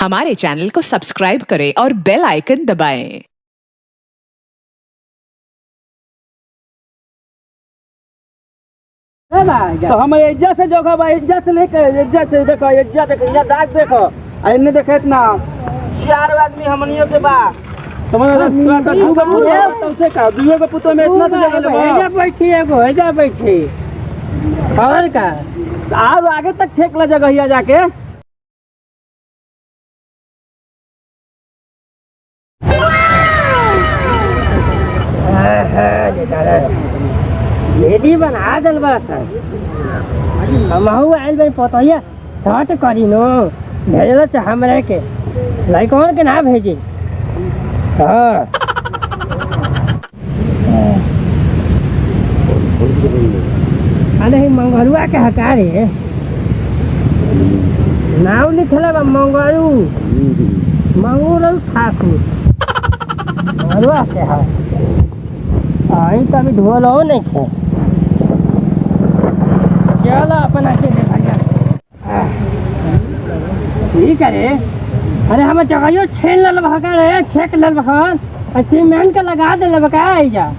हमारे चैनल को सब्सक्राइब करें और बेल आइकन दबाएं। तो हम इज्जत से जो भाई इज्जत से लेकर इज्जत से देखो इज्जत देखो इज्जत दाग देखो इन्हें देखे इतना 4 आदमी हमनियों के बाद समझ तुमसे का दुइयों के पुतो में इतना तो जगह बैठी एगो हेजा बैठी और का और आगे तक छेकला जगह जाके लेडी बना दल बा सर हमहू आइल बन पतैया छठ करी नो भेजल छ हमरे के लइकन के ना भेजी हां अरे मंगरुआ के हकारे नाव लिखले बा मंगरू मंगरू ठाकुर मंगरुआ के है आई तभी ढोलो नहीं खे चलो अपना के देखा ठीक है रे अरे हम जगह छेल लल भगा रे छेक लल भगन सीमेंट के लगा दे ले बका जा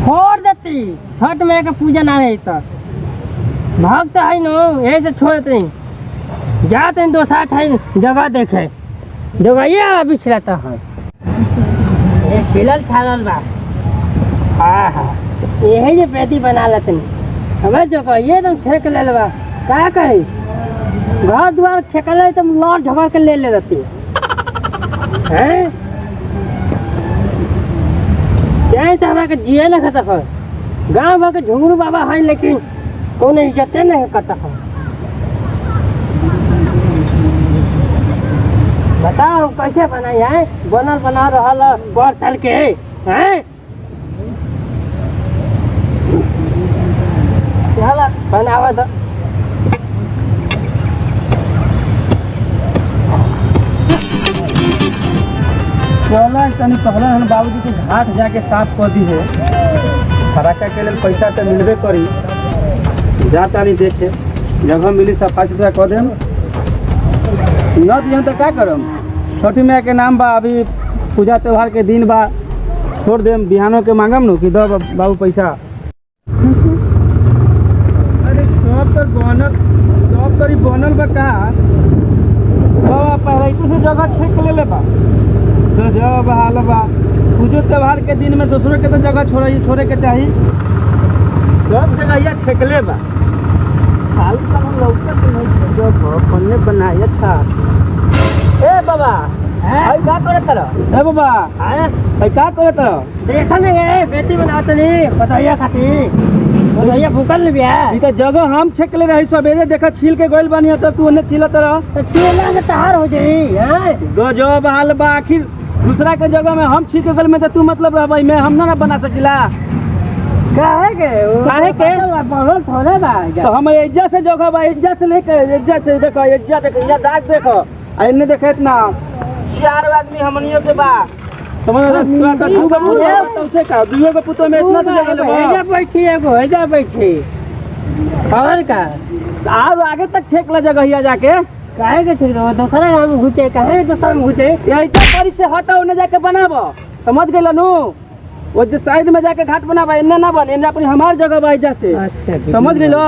छोड़ देती छठ में के पूजा ना है तो भक्त है नो यही से छोड़ देती जाते दो साथ है जगह देखे जगह ये बिछड़ता है ये खिलल छालल बा हाँ हाँ यही जो पेटी बना लेते हमें जो ये तुम छेक ले लेवा क्या कही घर द्वार छेक ले तुम लौट झगड़ के ले लेती हैं क्या तो हमारे जिये न खाता है गाँव भर के झुमरू बाबा है लेकिन कौन इज्जत नहीं करता है बताओ कैसे बनाई है बनल बना रहा बड़ साल के हैं बनावा तो तनी पहले हम बाबूजी के घाट जाके साफ कर दी है फराका के लिए पैसा तो मिलबे करी जा तानी देखे जगह मिली सफाई सुथरा कर देम न दिहन तो क्या करम छठी मैया के नाम बा अभी पूजा त्योहार के दिन बा छोड़ देम बिहानों के मांगम नु कि दो बाबू पैसा बनल बा का पहले से जगह छेक ले बा तो जब हाल बा पूजो त्योहार के दिन में दूसरों के तो जगह छोड़े के चाहिए सब जगह ये छेकले बा हाल पन्ने बनाए था ए बाबा क्या करे तरह ए बाबा क्या करे तरह देखा नहीं बेटी बनात नहीं बताइए खाती भैया भूखल तो जगह हम छेक ले रही सवेरे देखा छील के गोल बनी तो तू उन्हें छीलत रह छीला के तहार हो जाई गजब हाल बा आखिर दूसरा के जगह में हम छील के गोल में तो तू मतलब रह भाई मैं हम ना बना सकिला काहे के बहुत थोड़े बा तो हम इज्जत से जगह बा इज्जत से लेकर इज्जत से देखो इज्जत दाग देखो इन्हें देखे इतना 4 आदमी हमनियों के बा समझ तुमसे का दुइयों के पुतो में इतना तो जगह हेजा बैठी एगो हेजा बैठी और का और आगे तक छेकला जगह जाके काहे के छेक दो दूसरा हम घुटे काहे दूसरा में घुटे यही तो परी से हटा उन्हें जाके बनाबो समझ गेल नु वो जो साइड में जाके घाट बनाबा इन्ने ना बने इन्ने अपनी हमार जगह बा इज्जत से अच्छा समझ गेलो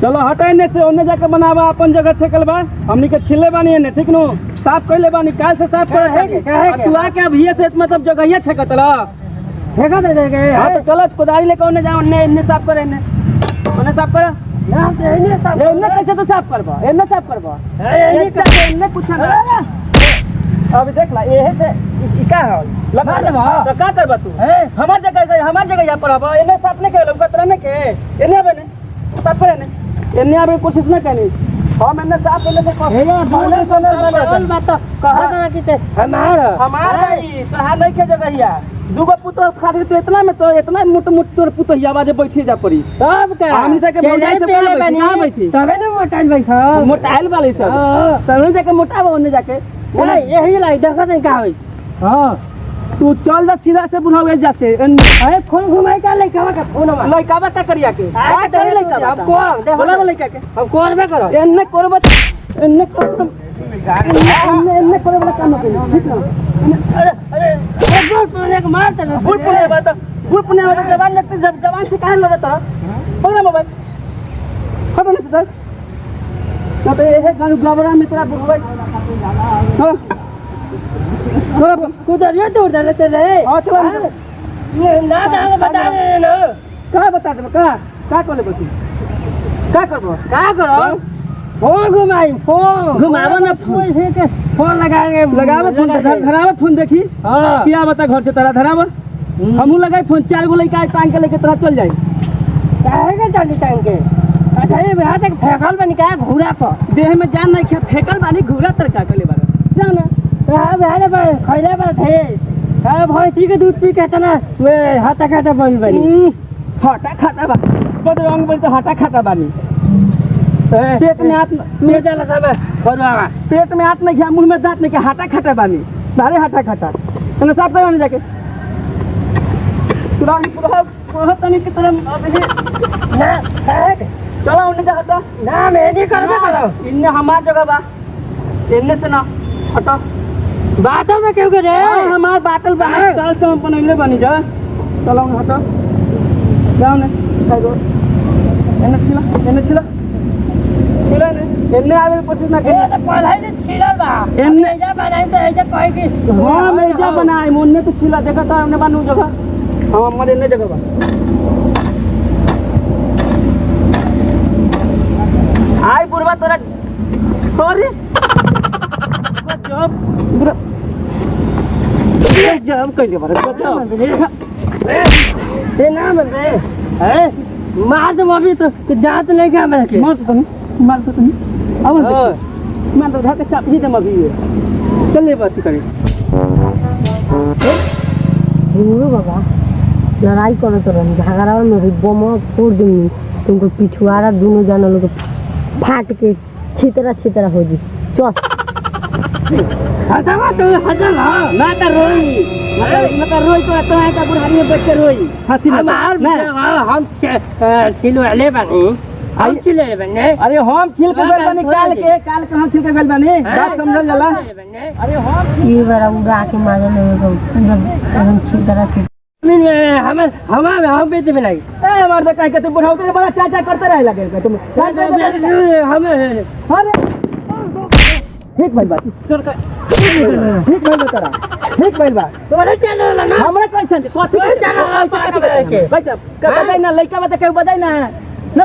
चलो हटा इन्ने से उन्हें जाके बनाबा अपन जगह छेकल बा हमनी के छिले बानी इन्ने ठीक नु साफ कर ले बानी काल से साफ कर है तू आके अब ये से मतलब जगह ये छेकत ल फेंका दे देगे हां तो चलो कुदारी लेके उन्हें जाओ इन्ने साफ कर इन्ने उन्हें साफ कर ना इन्ने साफ इन्ने कैसे तो साफ करबा इन्ने साफ करबा इन्ने कुछ ना अब देख ला ये है का है लगा दे तो का करबा तू हमार जगह या पर अब इन्ने साफ नहीं के लोग तरह नहीं के इन्ने बने साफ कर इन्ने अभी कोशिश ना करनी हम इन्ने साफ कर ले को हे बोल बात कहा ना कि हमारा ही सहा नहीं के जगह या दुगो पुतो खातिर तो इतना में तो इतना मोट तोर पुतो ही आवाज बैठी जा पड़ी तब का हमनी से के बोलाई से पहले बनी बैठी तबे ना मोटाइल बैठा मोटाइल वाली सब तब जाके मोटावा ओने जाके यही लाई देखा नहीं का होई हां तू चल जा सीधा से बुलावे जा से अरे फोन घुमाई का लइकावा का फोन लइकावा का करिया के का करे लइकावा अब को बोला लइका के अब कोरबे करो एन्ने करबो एन्ने इन्ने करे वाला काम कर ठीक ना अरे गुड़ पुणे के मार चला गुड़ पुणे बात गुड़ पुणे वाला जवान लगते जब जवान से काहे लगता पकड़ा मोबाइल खबर नहीं सर ना तो ये है गांव ग्लाबरा में तेरा मोबाइल हां कुदर ये तो उधर लेते रहे हां चलो ये ना दांग बता दे ना का बता दे का कोले बसी का करो फोन घुमावा ना फोन से के फोन लगाएंगे लगावे फोन धरावे फोन देखी हां क्या बता घर से तेरा धरावा हमहू लगाई फोन 4 गो लइका टांग के लेके तेरा चल जाई काहे के चली टांग के अच्छा ये बिहार तक फेकल बनी का घोड़ा पर देह में जान नहीं क्या फेकल बानी घोड़ा तरका के ले बार जाना हां बिहार पर खइले बार थे हां भैंसी के दूध पी के तना वे हाथा खाता बन बनी हाटा खाता बा बदरंग बोल तो हाटा खाता बानी पेट में हाथ ले जाला सब बरवा पेट में हाथ नहीं मुंह में दांत नहीं हाटा खाता बानी बारे हाटा खाता तने साफ करवाने जाके पूरा तनी की तरह अब ना चलो उन्हें जा हटा ना मैं नहीं करबे करो इन्ने हमार जगह बा इन्ने से ना हटा बातल में क्यों करे हमार बातल बना कल से हम बनइले बनी जा चलो हटा जाओ ने जाओ एने छिला ने एने आवे कोशिश ना करे तो पहले ही छिलल बा एने जा बनाई तो ऐसे कहे कि हां मैं जा बनाई मुन्ने तो छिला देखा तो हमने बानू जगह हां हमर एने जगह बा आई बुरवा तोरा सॉरी जब कइले बारे ए ना बे ए मार दो अभी तो दांत नहीं क्या मेरे के मार तो तुम अब मार तो धक्का चाप ही दम अभी चल ले बात करे झिंगुर बाबा लड़ाई करो तो झगड़ा में रिब्बो में फोड़ दूंगी तुमको पिछुआरा दोनों जाना लोग फाट के छितरा हो जी चल हटावा तो हटा ना तो रोई ना रोई तो ऐसा बुढ़ारी में बैठ के रोई हाथी हम छिलो ले बनी हम छिले बने अरे हम छिल के गल बनी काल के हम छिल के गल बनी बात समझल जाला अरे हम ये बार उड़ा के मारे नहीं तो एकदम छितरा हम बेटे बनाई ए हमार तो कह के तू बुढ़ाऊ के बड़ा चाचा करते रहे लगे तुम हम अरे ठीक भाई बात ठीक भाई तेरा ठीक भाई बात तोरे चैनल ना हमरा कैसे कथि चैनल के भाई साहब बताई ना लइका बता के बताई ना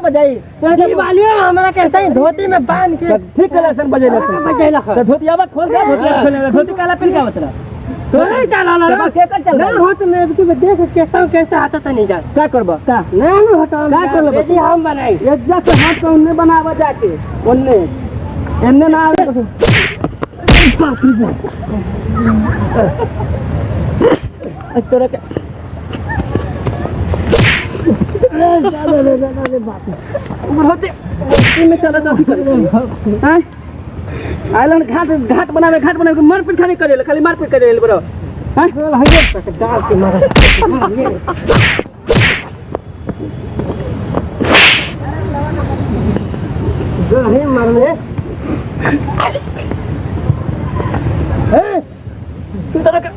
बजाई तो वालियो हमरा कैसे धोती में बांध के ठीक कलेक्शन बजेला तो धोतियावा खोल के धोती काला पिन का बतरा तोरे चैनल ना के कर चल ना होत में कि देख कैसे आता त नहीं जा का करबा का ना हटा का करबा बेटी हम बनाई इज्जत से हाथ को उन्ने बनावा जाके उन्ने एन्ने ना आवे बाप रे तोरा के उमर होते में चला जा हैं आइलन घाट बनावे मारपीट खाली करे खाली मारपीट करे बरो हैं हाइए डाल के मार गहे मारने हैं तू तो गहे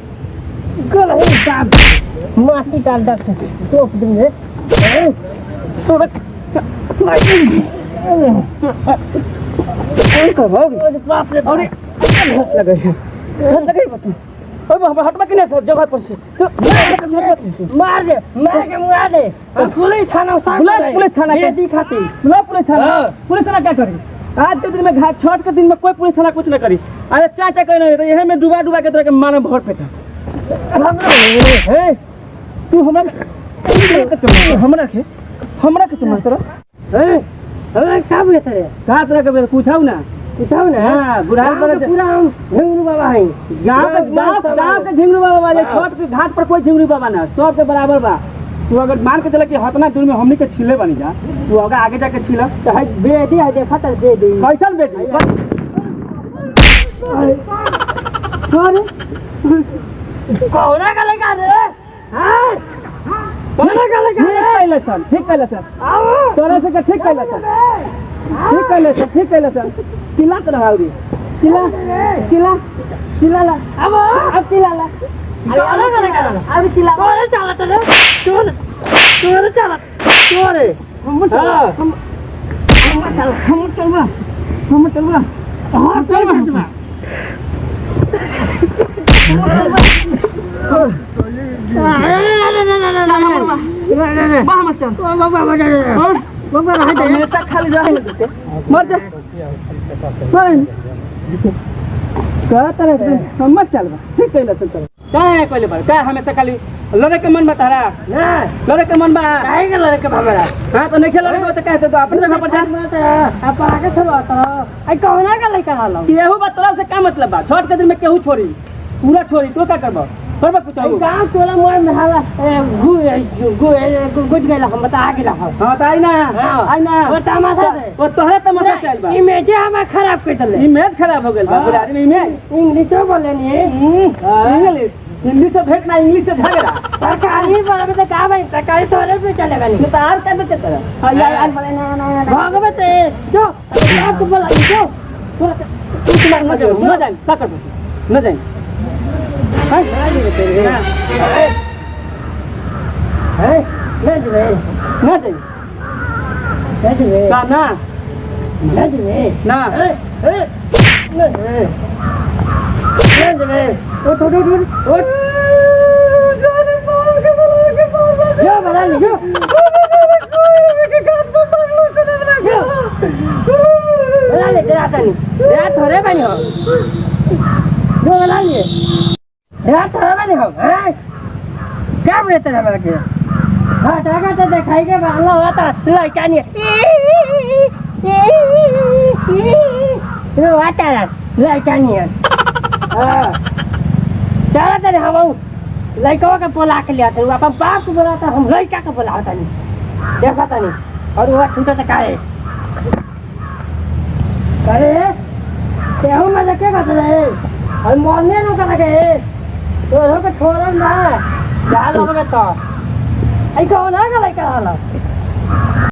दाब माटी डाल दक टोप देंगे तो बाप रे अरे लगे हटवा के सब जगह पर से मार दे के मुआ दे पुलिस थाना पुलिस थाना के दिखाती पुलिस थाना क्या करी आज के दिन में घाट छठ के दिन में कोई पुलिस थाना कुछ न करी अरे चाचा कह रहे यही में डुबा के तरह के मानो भर पेटा तू हमरा के तुम तरह का बोले तेरे का तरह के पूछाऊ ना हां बुढ़ाई पर पूरा हम झिंगुरू बाबा है गांव के झिंगुरू बाबा वाले छठ के घाट पर कोई झिंगुरू बाबा ना सब के बराबर बा तू अगर मान के चले कि हतना दूर में हमनी के छिले बनी जा तू अगर आगे जाके छिला तो है बेटी है देखा त दे दे कैसन बेटी अरे कोना का लगा रे हां कोना का लगा रे ठीक कहले सर आओ तोरे से ठीक कहले सर ठीक कहले सर चिल्लात रहाउरी चिल्ला चिल्ला चिल्ला ला अब चिल्ला ला अरे चिल्ला तोरे चला तोरे चला तोरे हम चल बा खाली मत चल ठीक है चल काय कहले बा काय हमेशा खाली लड़े के मन बता रहा लड़े के मन बा काहे के लड़े के भागरा हां तो नहीं खेलले तो कहते तो अपने जगह पर जा आप आगे चलो तो आई कहना का लइका हालो केहू बतलाव से का मतलब बा छोट के दिन में केहू छोड़ी पूरा छोड़ी तो का करबो करबो कुछ गांव टोला मोर में हाला गुज गेला हम बता आ गेला हां तो आई ना वो तमाशा दे वो तोहरे तमाशा चल बा इमेज हम खराब कर देले इमेज खराब हो गेल बा पूरा आदमी इमेज इंग्लिश तो बोले नहीं इंग्लिश से भेंट ना इंग्लिश से झगड़ा सरकारी बोले तो का भाई सरकारी तोरे पे चलेगा नहीं तो आर का बते तेरा आई बोले ना भगवत जो आपको बोला जो तू न जाए क्या कर न जाए हां ना जाए यो बना ले यो बना ले तेरा नहीं तेरा थोड़े बनी हो जो बना ले तेरा थोड़े बनी हो हैं क्या बोलते हैं मेरे के हाँ टाका तो दिखाई के बाला हुआ था लड़का नहीं वो आता है लड़का नहीं है चला तेरे हम लड़का का बोला के लिया था अपन बाप को बोला था हम लड़का का बोला था नहीं देखा था नहीं और वो छूटा था काहे अरे तेहू में देखे का रहे और मरने न कर गए तो को छोड़न ना जा लोग में तो आई कौन है का लड़का वाला